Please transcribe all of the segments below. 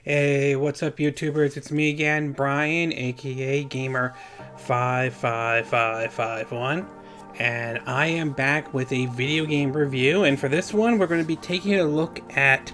Hey, what's up, YouTubers? It's me again, Brian, aka Gamer55551, and I am back with a video game review. And for this one, we're going to be taking a look at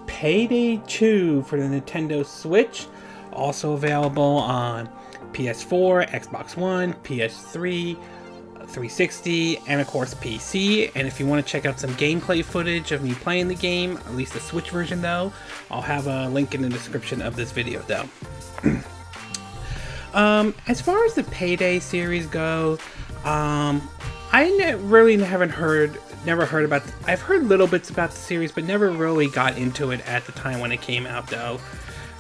PayDay 2 for the Nintendo Switch, also available on PS4, Xbox One, PS3, 360, and of course PC. And if you want to check out some gameplay footage of me playing the game, at least the Switch version though, I'll have a link in the description of this video though. As far as the PayDay series go, really never heard about. I've heard little bits about the series, but never really got into it at the time when it came out though.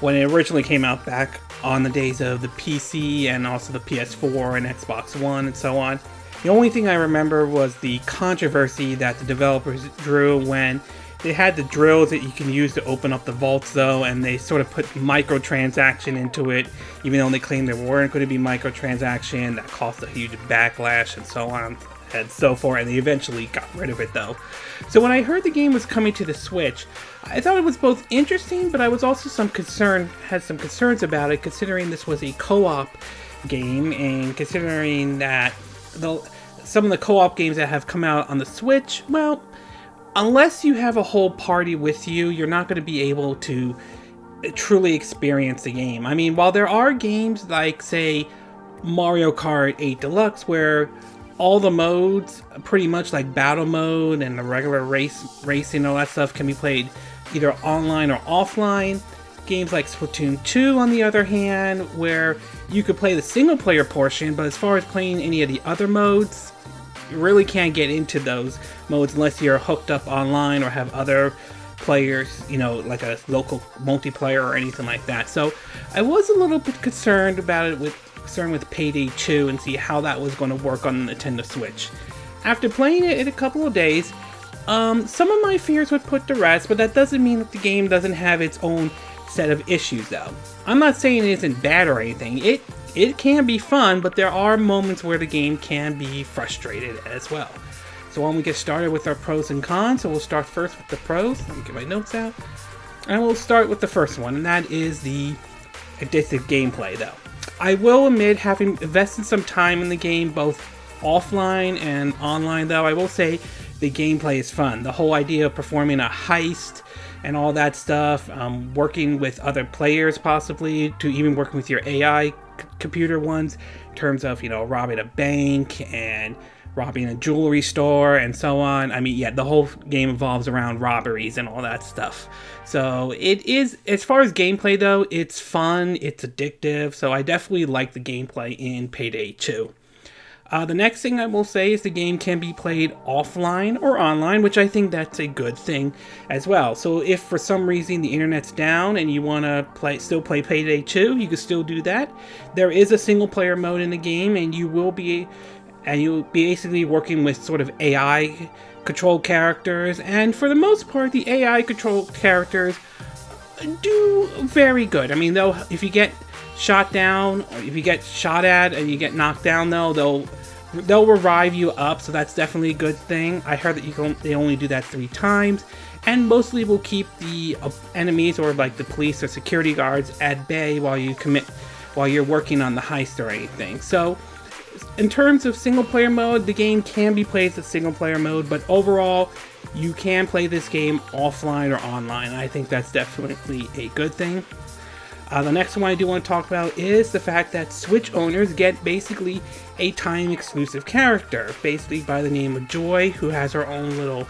When it originally came out back on the days of the PC and also the PS4 and Xbox One and so on. The only thing I remember was the controversy that the developers drew when they had the drills that you can use to open up the vaults though, and they sort of put microtransaction into it, even though they claimed there weren't going to be microtransaction. That caused a huge backlash and so on and so forth, and they eventually got rid of it though. So when I heard the game was coming to the Switch, I thought it was both interesting, but I was also had some concerns about it, considering this was a co-op game, and considering that some of the co-op games that have come out on the Switch, well, unless you have a whole party with you, you're not going to be able to truly experience the game. I mean, while there are games like, say, Mario Kart 8 Deluxe, where all the modes, pretty much like battle mode and the regular racing, all that stuff can be played either online or offline. Games like Splatoon 2, on the other hand, where you could play the single player portion, but as far as playing any of the other modes, you really can't get into those modes unless you're hooked up online or have other players, you know, like a local multiplayer or anything like that. So I was a little bit concerned about it with PayDay 2 and see how that was going to work on the Nintendo Switch. After playing it in a couple of days, some of my fears would put to rest, but that doesn't mean that the game doesn't have its own set of issues though. I'm not saying it isn't bad or anything. It can be fun, but there are moments where the game can be frustrated as well. So why don't we get started with our pros and cons? So we'll start first with the pros. Let me get my notes out. And we'll start with the first one, and that is the addictive gameplay though. I will admit, having invested some time in the game, both offline and online though, I will say the gameplay is fun. The whole idea of performing a heist and all that stuff, working with other players possibly, to even working with your AI computer ones, in terms of, you know, robbing a bank and robbing a jewelry store and so on. I mean, yeah, the whole game evolves around robberies and all that stuff. So it is, as far as gameplay though, it's fun, it's addictive, so I definitely like the gameplay in PayDay 2. The next thing I will say is the game can be played offline or online, which I think that's a good thing as well. So if for some reason the internet's down and you want to still play PayDay 2, you can still do that. There is a single player mode in the game, and you'll be basically working with sort of AI controlled characters, and for the most part the AI controlled characters do very good. I mean, if you get shot down, or if you get shot at and you get knocked down though, they'll revive you up, so that's definitely a good thing. I heard that they only do that 3 times, and mostly will keep the enemies or like the police or security guards at bay while you're working on the heist or anything. So in terms of single player mode, the game can be played as a single player mode, but overall you can play this game offline or online. I think that's definitely a good thing. The next one I do want to talk about is the fact that Switch owners get basically a time-exclusive character, basically by the name of Joy, who has her own little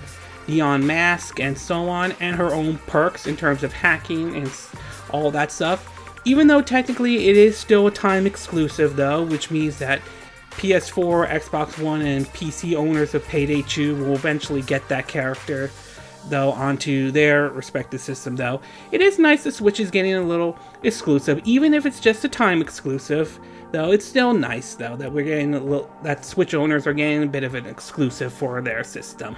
neon mask and so on, and her own perks in terms of hacking and all that stuff. Even though technically it is still a time-exclusive though, which means that PS4, Xbox One, and PC owners of PayDay 2 will eventually get that character though onto their respective system though. It is nice that Switch is getting a little exclusive, even if it's just a time exclusive though. It's still nice though that we're getting that Switch owners are getting a bit of an exclusive for their system.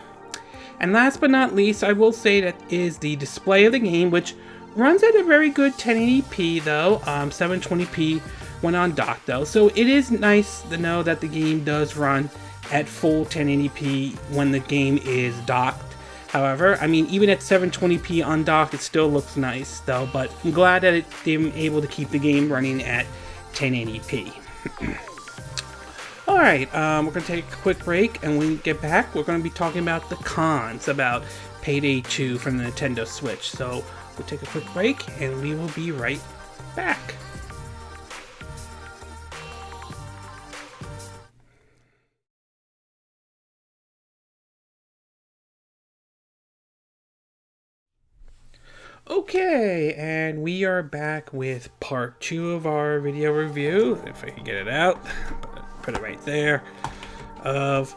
And last but not least, I will say that is the display of the game, which runs at a very good 1080p though, 720p when undocked though. So it is nice to know that the game does run at full 1080p when the game is docked. However, I mean, even at 720p undocked, it still looks nice though, but I'm glad that they've been able to keep the game running at 1080p. Alright, we're going to take a quick break, and when we get back, we're going to be talking about the cons about PayDay 2 from the Nintendo Switch. So, we'll take a quick break, and we will be right back. Okay, and we are back with part 2 of our video review, if I can get it out, put it right there, of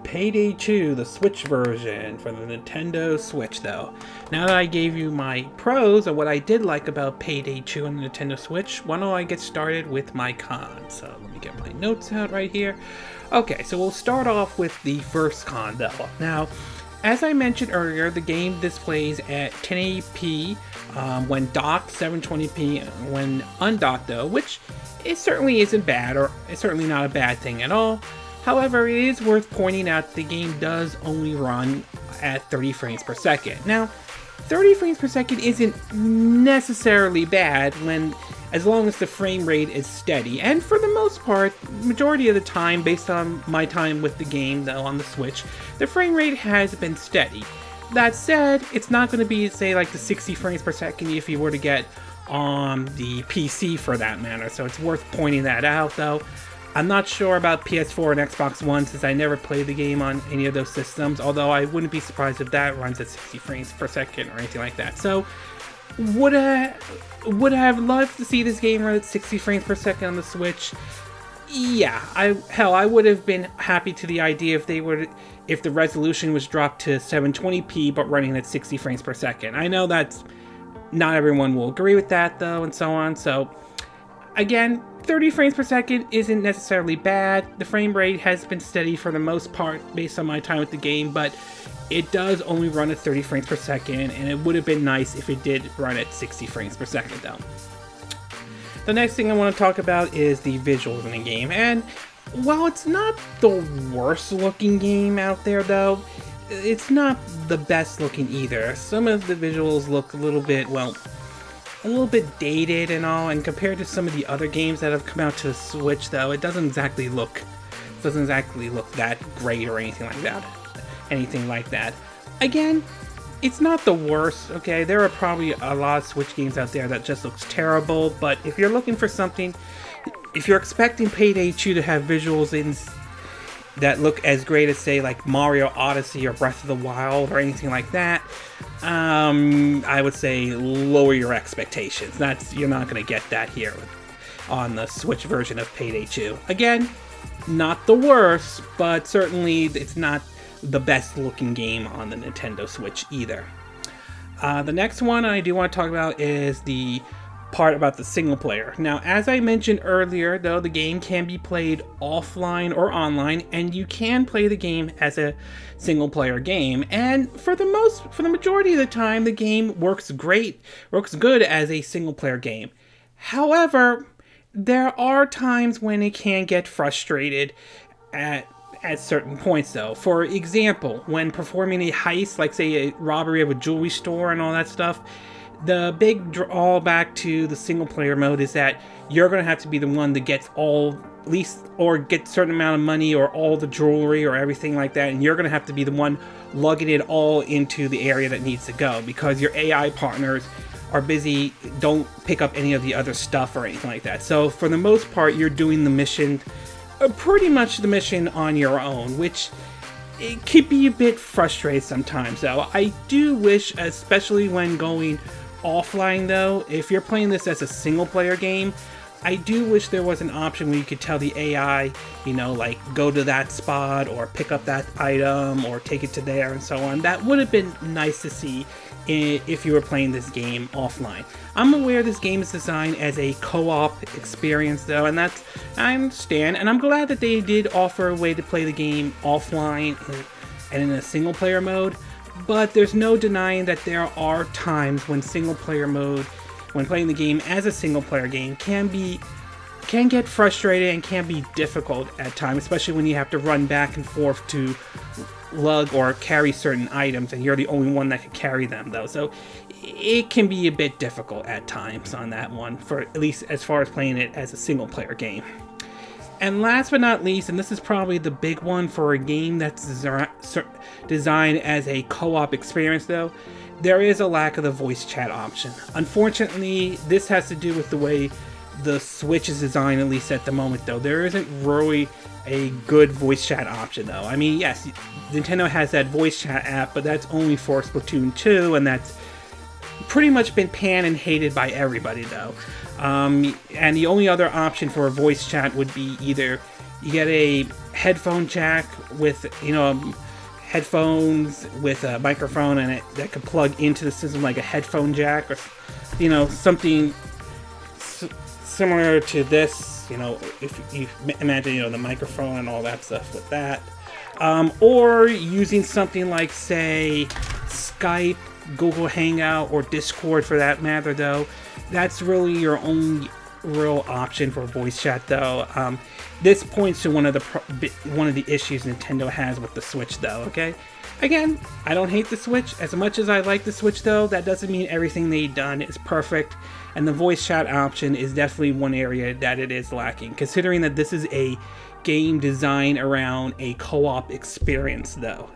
PayDay 2, the Switch version for the Nintendo Switch though. Now that I gave you my pros and what I did like about PayDay 2 on the Nintendo Switch, why don't I get started with my cons? So let me get my notes out right here. Okay, so we'll start off with the first con though. Now, as I mentioned earlier, the game displays at 1080p when docked, 720p when undocked though, which it certainly isn't bad, or it's certainly not a bad thing at all. However, it is worth pointing out the game does only run at 30 frames per second. Now, 30 frames per second isn't necessarily bad as long as the frame rate is steady. And for the most part, majority of the time, based on my time with the game though on the Switch, the frame rate has been steady. That said, it's not going to be, say, like the 60 frames per second if you were to get on the PC for that matter, so it's worth pointing that out though. I'm not sure about PS4 and Xbox One since I never played the game on any of those systems, although I wouldn't be surprised if that runs at 60 frames per second or anything like that. So, would I have loved to see this game run at 60 frames per second on the Switch? Yeah, I would have been happy to the idea if the resolution was dropped to 720p but running at 60 frames per second. I know that's not everyone will agree with that though, and so on. So, again, 30 frames per second isn't necessarily bad. The frame rate has been steady for the most part based on my time with the game, but it does only run at 30 frames per second, and it would have been nice if it did run at 60 frames per second though. The next thing I want to talk about is the visuals in the game, and while it's not the worst looking game out there though, it's not the best looking either. Some of the visuals look a little bit dated and all, and compared to some of the other games that have come out to the Switch though, it doesn't exactly look that great or anything like that. Again, it's not the worst, okay? There are probably a lot of Switch games out there that just looks terrible, but if you're looking for something, if you're expecting PayDay 2 to have visuals that look as great as, say, like Mario Odyssey or Breath of the Wild or anything like that, I would say lower your expectations. You're not going to get that here on the Switch version of PayDay 2. Again, not the worst, but certainly it's not the best looking game on the Nintendo Switch either. The next one I do want to talk about is the part about the single player. Now, as I mentioned earlier, though, the game can be played offline or online, and you can play the game as a single player game. And for the majority of the time, the game works good as a single player game. However, there are times when it can get frustrated at certain points though. For example, when performing a heist, like say a robbery of a jewelry store and all that stuff, the big drawback to the single player mode is that you're going to have to be the one that gets get a certain amount of money or all the jewelry or everything like that, and you're going to have to be the one lugging it all into the area that needs to go because your AI partners are busy, don't pick up any of the other stuff or anything like that. So for the most part, you're doing the mission, pretty much the mission on your own, which it could be a bit frustrating sometimes though. I do wish, especially when going offline though, if you're playing this as a single player game, I do wish there was an option where you could tell the AI, like go to that spot or pick up that item or take it to there and so on. That would have been nice to see if you were playing this game offline. I'm aware this game is designed as a co-op experience though, and I understand, and I'm glad that they did offer a way to play the game offline and in a single player mode, but there's no denying that there are times when playing the game as a single player game can be can get frustrated and can be difficult at times, especially when you have to run back and forth to lug or carry certain items and you're the only one that can carry them though. So it can be a bit difficult at times on that one, for at least as far as playing it as a single player game. And last but not least, and this is probably the big one for a game that's designed as a co-op experience though, there is a lack of the voice chat option. Unfortunately, this has to do with the way the Switch is designed, at least at the moment though. There isn't really a good voice chat option though. I mean, yes, Nintendo has that voice chat app, but that's only for Splatoon 2, and that's pretty much been panned and hated by everybody though. And the only other option for a voice chat would be either you get a headphone jack with, headphones with a microphone and that could plug into the system like a headphone jack, or something similar to this, if you imagine, the microphone and all that stuff with that. Or using something like, say, Skype, Google Hangout, or Discord for that matter, though. That's really your only real option for voice chat, though. This points to one of the issues Nintendo has with the Switch, though, okay? Again, I don't hate the Switch. As much as I like the Switch, though, that doesn't mean everything they've done is perfect. And the voice chat option is definitely one area that it is lacking, considering that this is a game designed around a co-op experience, though.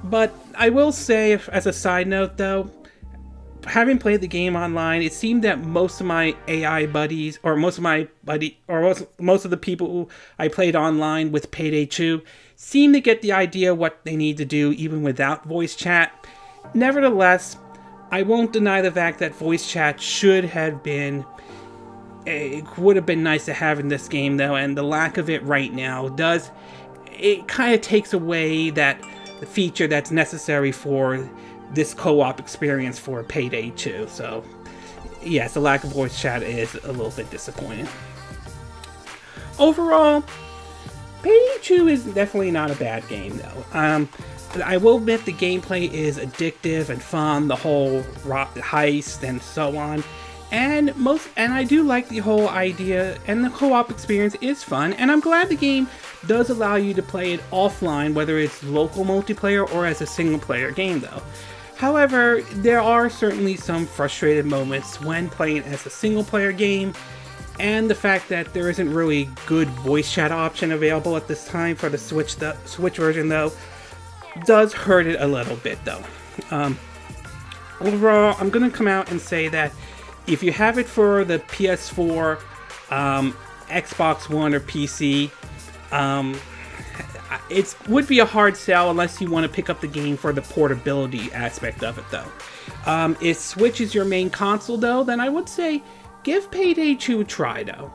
But I will say, as a side note, though, having played the game online, it seemed that most of my AI buddies, or most of the people who I played online with PayDay 2, seem to get the idea what they need to do even without voice chat. Nevertheless, I won't deny the fact that voice chat would have been nice to have in this game though, and the lack of it right now kind of takes away the feature that's necessary for this co-op experience for PayDay 2. So yes, the lack of voice chat is a little bit disappointing. Overall, PayDay 2 is definitely not a bad game though. I will admit the gameplay is addictive and fun, the whole heist and so on. And I do like the whole idea, and the co-op experience is fun, and I'm glad the game does allow you to play it offline, whether it's local multiplayer or as a single player game though. However, there are certainly some frustrated moments when playing as a single player game, and the fact that there isn't really good voice chat option available at this time for the Switch version though, does hurt it a little bit though. Overall, I'm going to come out and say that if you have it for the PS4, Xbox One, or PC, it would be a hard sell unless you want to pick up the game for the portability aspect of it though. If Switch is your main console though, then I would say give PayDay 2 a try though.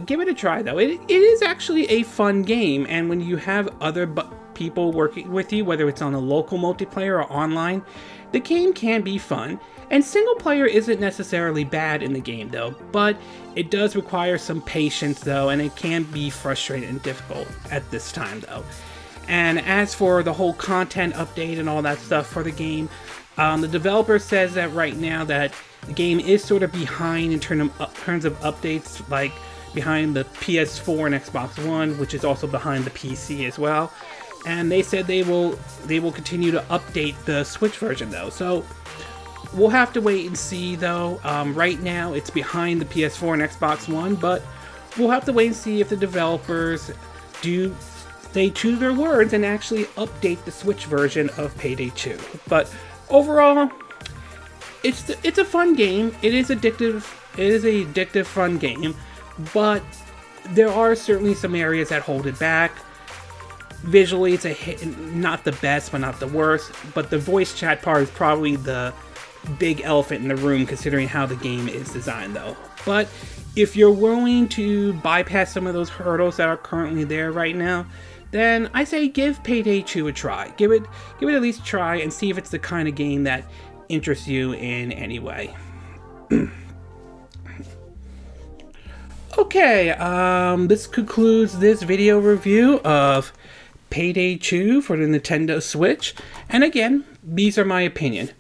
Give it a try though. It is actually a fun game, and when you have other people working with you, whether it's on a local multiplayer or online, the game can be fun. And single player isn't necessarily bad in the game though, but it does require some patience though, and it can be frustrating and difficult at this time though. And as for the whole content update and all that stuff for the game, the developer says that right now that the game is sort of behind in terms of updates, like behind the PS4 and Xbox One, which is also behind the PC as well. And they said they will continue to update the Switch version though. So we'll have to wait and see though. Right now it's behind the PS4 and Xbox One, but we'll have to wait and see if the developers do stay true to their words and actually update the Switch version of PayDay 2. But overall, it's a fun game. It is addictive. It is a addictive, fun game, but there are certainly some areas that hold it back. Visually, it's not the best, but not the worst. But the voice chat part is probably the big elephant in the room, considering how the game is designed, though. But if you're willing to bypass some of those hurdles that are currently there right now, then I say give PayDay 2 a try. Give it at least a try and see if it's the kind of game that interests you in any way. Okay, this concludes this video review of PayDay 2 for the Nintendo Switch. And again, these are my opinion.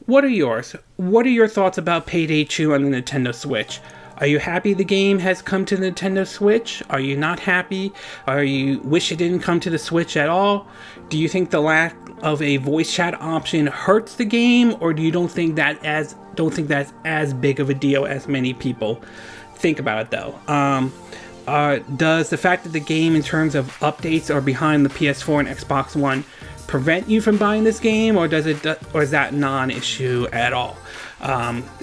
What are yours? What are your thoughts about PayDay 2 on the Nintendo Switch? Are you happy the game has come to the Nintendo Switch? Are you not happy? Or you wish it didn't come to the Switch at all? Do you think the lack of a voice chat option hurts the game, or do you don't think that's as big of a deal as many people think about it though? Does the fact that the game in terms of updates are behind the PS4 and Xbox One prevent you from buying this game, or is that non-issue at all?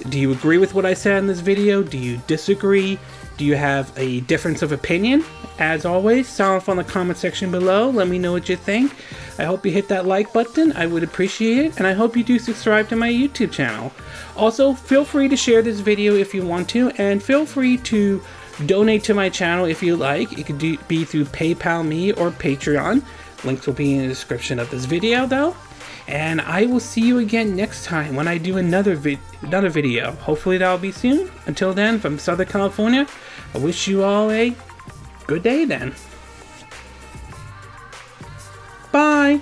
Do you agree with what I said in this video? Do you disagree? Do you have a difference of opinion? As always, sound off on the comment section below. Let me know what you think. I hope you hit that like button. I would appreciate it. And I hope you do subscribe to my YouTube channel. Also, feel free to share this video if you want to. And feel free to donate to my channel if you like. It could be through PayPal me or Patreon. Links will be in the description of this video though. And I will see you again next time when I do another video. Hopefully that'll be soon. Until then, from Southern California, I wish you all a good day then. Bye!